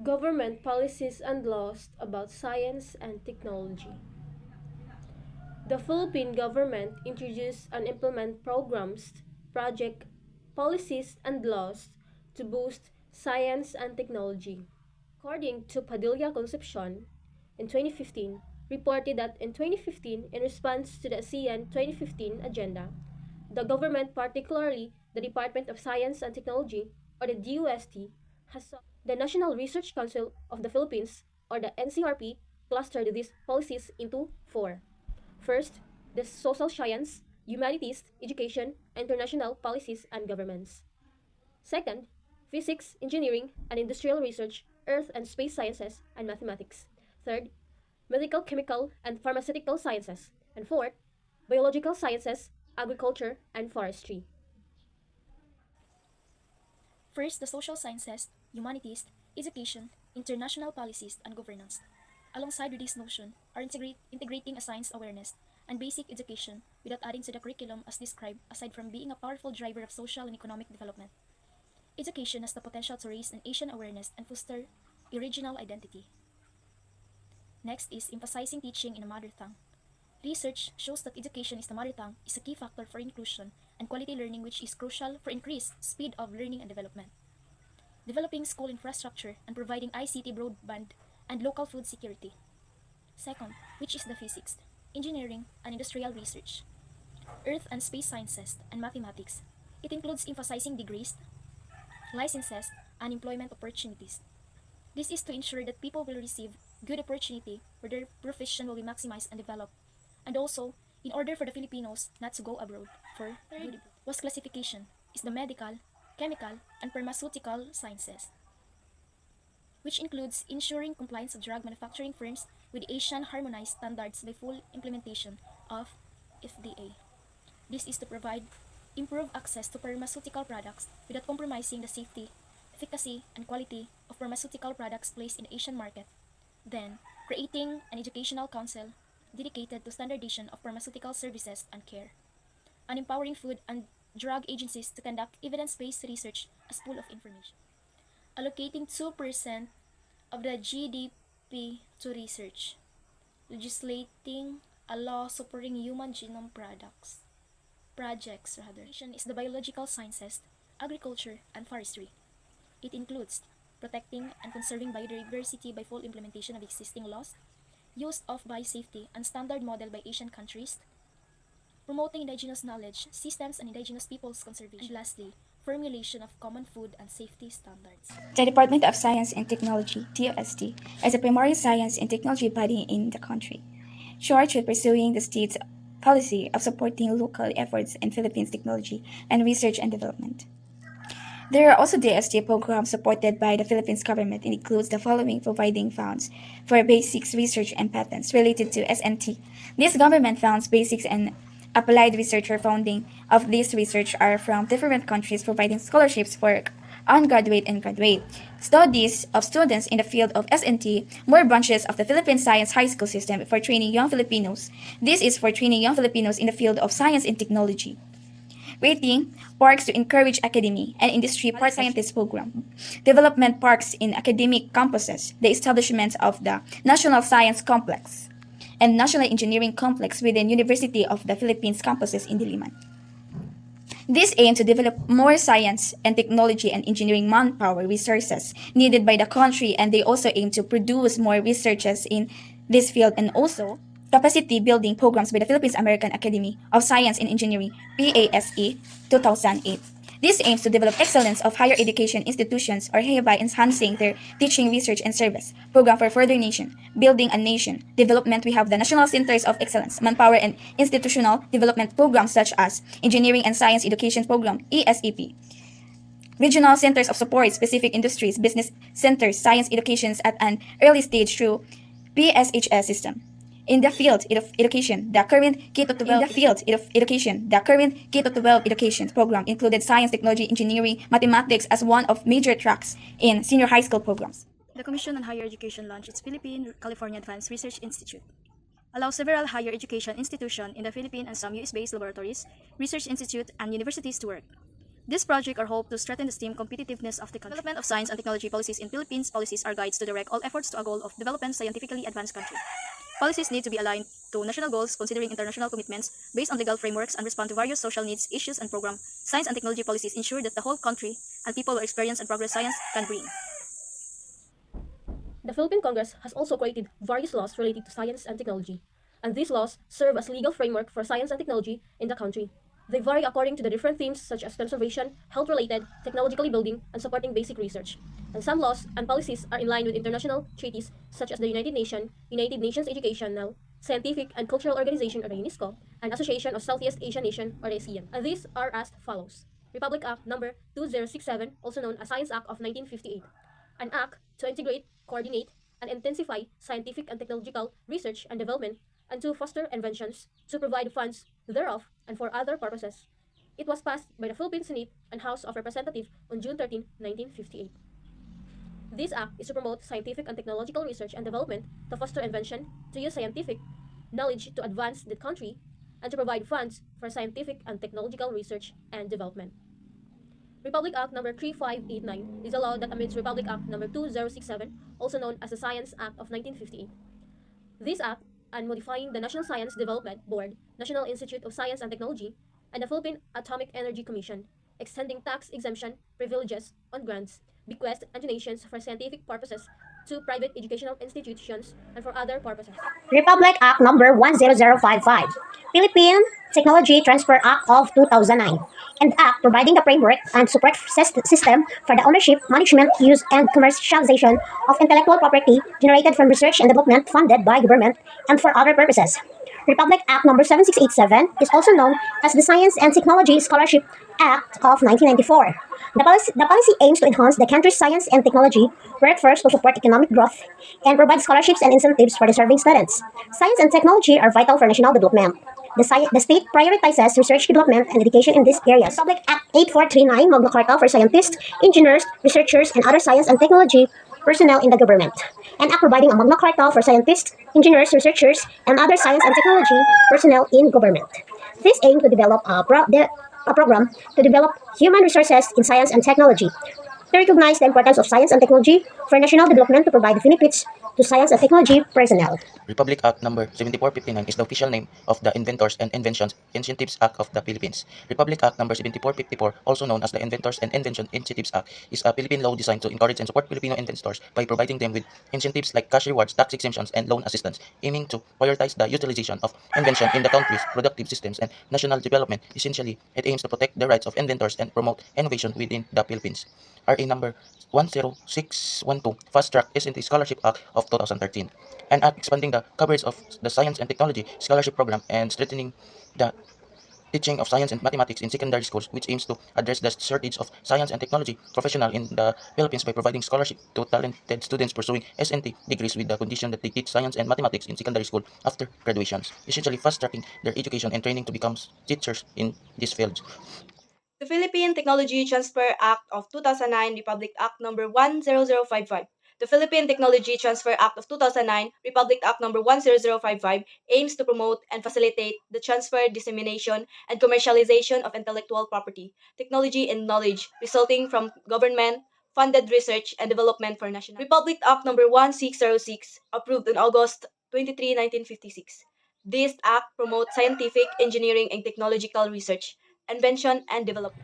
Government policies and laws about science and technology. The Philippine government introduced and implement programs, project, policies, and laws to boost science and technology. According to Padilla Concepcion, in 2015, reported that in 2015, in response to the ASEAN 2015 agenda, the government, particularly the Department of Science and Technology, or the DUST, the National Research Council of the Philippines, or the NCRP, clustered these policies into four. First, the social science, humanities, education, international policies and governments. Second, physics, engineering, and industrial research, earth and space sciences, and mathematics. Third, medical, chemical, and pharmaceutical sciences. And fourth, biological sciences, agriculture, and forestry. First, the social sciences, humanities, education, international policies, and governance. Alongside with this notion are integrating a science awareness and basic education without adding to the curriculum as described, aside from being a powerful driver of social and economic development. Education has the potential to raise an Asian awareness and foster a regional identity. Next is emphasizing teaching in a mother tongue. Research shows that education is the mother tongue is a key factor for inclusion and quality learning, which is crucial for increased speed of learning and development. Developing school infrastructure and providing ICT broadband and local food security. Second, which is the physics, engineering, and industrial research, earth and space sciences, and mathematics. It includes emphasizing degrees, licenses, and employment opportunities. This is to ensure that people will receive good opportunity where their profession will be maximized and developed, and also in order for the Filipinos not to go abroad for good was classification is the medical, chemical, and pharmaceutical sciences, which includes ensuring compliance of drug manufacturing firms with Asian harmonized standards by full implementation of FDA. This is to provide improved access to pharmaceutical products without compromising the safety, efficacy, and quality of pharmaceutical products placed in the Asian market. Then, creating an educational council dedicated to standardization of pharmaceutical services and care, and empowering food and drug agencies to conduct evidence-based research as pool of information. Allocating 2% of the GDP to research. Legislating a law supporting human genome projects rather. Is the biological sciences, agriculture, and forestry. It includes protecting and conserving biodiversity by full implementation of existing laws, use of biosafety and standard model by Asian countries, promoting indigenous knowledge, systems, and indigenous peoples conservation, and lastly, formulation of common food and safety standards. The Department of Science and Technology, DOST, is a primary science and technology body in the country, charged with pursuing the state's policy of supporting local efforts in Philippines technology and research and development. There are also DST programs supported by the Philippines government and includes the following: providing funds for basics research and patents related to SNT. These government funds, basics and applied researcher funding of this research are from different countries, providing scholarships for undergraduate and graduate studies of students in the field of SNT, more branches of the Philippine Science High School system for training young Filipinos. This is for training young Filipinos in the field of science and technology. Rating parks to encourage academy and industry part scientist program. Development parks in academic campuses. The establishment of the National Science Complex and National Engineering Complex within University of the Philippines campuses in Diliman. This aim to develop more science and technology and engineering manpower resources needed by the country, and they also aim to produce more researchers in this field, and also capacity building programs by the Philippines American Academy of Science and Engineering, PASE 2008. This aims to develop excellence of higher education institutions or hereby enhancing their teaching, research, and service. Program for further nation, building a nation. Development, we have the National Centers of Excellence, Manpower and Institutional Development Programs such as Engineering and Science Education Program, ESEP. Regional Centers of Support, Specific Industries, Business Centers, Science Educations at an early stage through PSHS system. In the field of education, the current K-12 education program included science, technology, engineering, mathematics as one of major tracks in senior high school programs. The Commission on Higher Education launched its Philippine California Advanced Research Institute, allows several higher education institutions in the Philippines and some US-based laboratories, research institute, and universities to work. This project are hoped to strengthen the STEAM competitiveness of the country. Development of science and technology policies in Philippines. Policies are guides to direct all efforts to a goal of development scientifically advanced country. Policies need to be aligned to national goals, considering international commitments based on legal frameworks and respond to various social needs, issues, and program. Science and technology policies ensure that the whole country and people will experience and progress science can bring. The Philippine Congress has also created various laws related to science and technology, and these laws serve as legal framework for science and technology in the country. They vary according to the different themes such as conservation, health-related, technologically building, and supporting basic research. And some laws and policies are in line with international treaties such as the United Nations Educational, Scientific and Cultural Organization or the UNESCO, and Association of Southeast Asian Nation or the ASEAN. And these are as follows. Republic Act number 2067, also known as Science Act of 1958. An act to integrate, coordinate, and intensify scientific and technological research and development and to foster inventions, to provide funds thereof, and for other purposes. It was passed by the Philippine Senate and House of Representatives on June 13, 1958. This act is to promote scientific and technological research and development, to foster invention, to use scientific knowledge to advance the country, and to provide funds for scientific and technological research and development. Republic Act number 3589 is a law that amends Republic Act number 2067, also known as the Science Act of 1958. This act, and modifying the National Science Development Board, National Institute of Science and Technology, and the Philippine Atomic Energy Commission, extending tax exemption privileges on grants, bequests, and donations for scientific purposes to private educational institutions and for other purposes. Republic Act number 10055, Philippine Technology Transfer Act of 2009, and Act providing the framework and support system for the ownership, management, use, and commercialization of intellectual property generated from research and development funded by government and for other purposes. Republic Act number 7687 is also known as the Science and Technology Scholarship Act of 1994. The policy aims to enhance the country's science and technology workforce to support economic growth and provide scholarships and incentives for deserving students. Science and technology are vital for national development. The state prioritizes research development and education in these areas. Republic Act 8439, Magna Carta for scientists, engineers, researchers, and other science and technology personnel in the government. An act providing a Magna Carta for scientists, engineers, researchers, and other science and technology personnel in government. This aims to develop a program to develop human resources in science and technology, to recognize the importance of science and technology for national development, to provide benefits to science and technology personnel. Republic Act number 7459 is the official name of the Inventors and Inventions Incentives Act of the Philippines. Republic Act number 7454, also known as the Inventors and Invention Incentives Act, is a Philippine law designed to encourage and support Filipino inventors by providing them with incentives like cash rewards, tax exemptions, and loan assistance, aiming to prioritize the utilization of invention in the country's productive systems and national development. Essentially, it aims to protect the rights of inventors and promote innovation within the Philippines. RA number 10612, Fast Track S&T Scholarship Act of 2013, an act expanding the coverage of the Science and Technology Scholarship Program and strengthening the teaching of science and mathematics in secondary schools, which aims to address the shortage of science and technology professionals in the Philippines by providing scholarship to talented students pursuing S&T degrees with the condition that they teach science and mathematics in secondary school after graduations, essentially fast-tracking their education and training to become teachers in these fields. The Philippine Technology Transfer Act of 2009, Republic Act number 10055. The Philippine Technology Transfer Act of 2009, Republic Act number 10055, aims to promote and facilitate the transfer, dissemination, and commercialization of intellectual property, technology, and knowledge resulting from government-funded research and development for national. Republic Act number 1606, approved on August 23, 1956. This act promotes scientific, engineering, and technological research, invention, and development.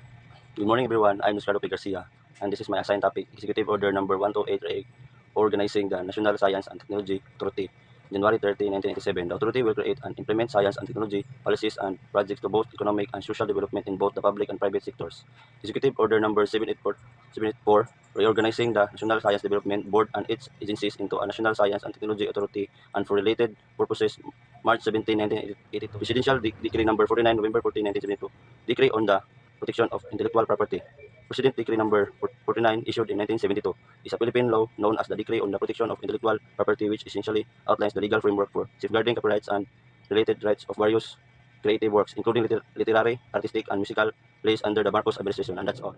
Good morning, everyone. I'm Luis P. Garcia, and this is my assigned topic, Executive Order number 12838, organizing the National Science and Technology Authority. January 30, 1987, the authority will create and implement science and technology policies and projects to boost economic and social development in both the public and private sectors. Executive Order number 784, reorganizing the National Science Development Board and its agencies into a National Science and Technology Authority and for related purposes, March 17, 1982. Presidential Decree number 49, November 14, 1972, Decree on the Protection of Intellectual Property. President Decree number 49, issued in 1972, is a Philippine law known as the Decree on the Protection of Intellectual Property, which essentially outlines the legal framework for safeguarding copyrights and related rights of various creative works, including literary, artistic, and musical plays under the Marcos administration. And that's all.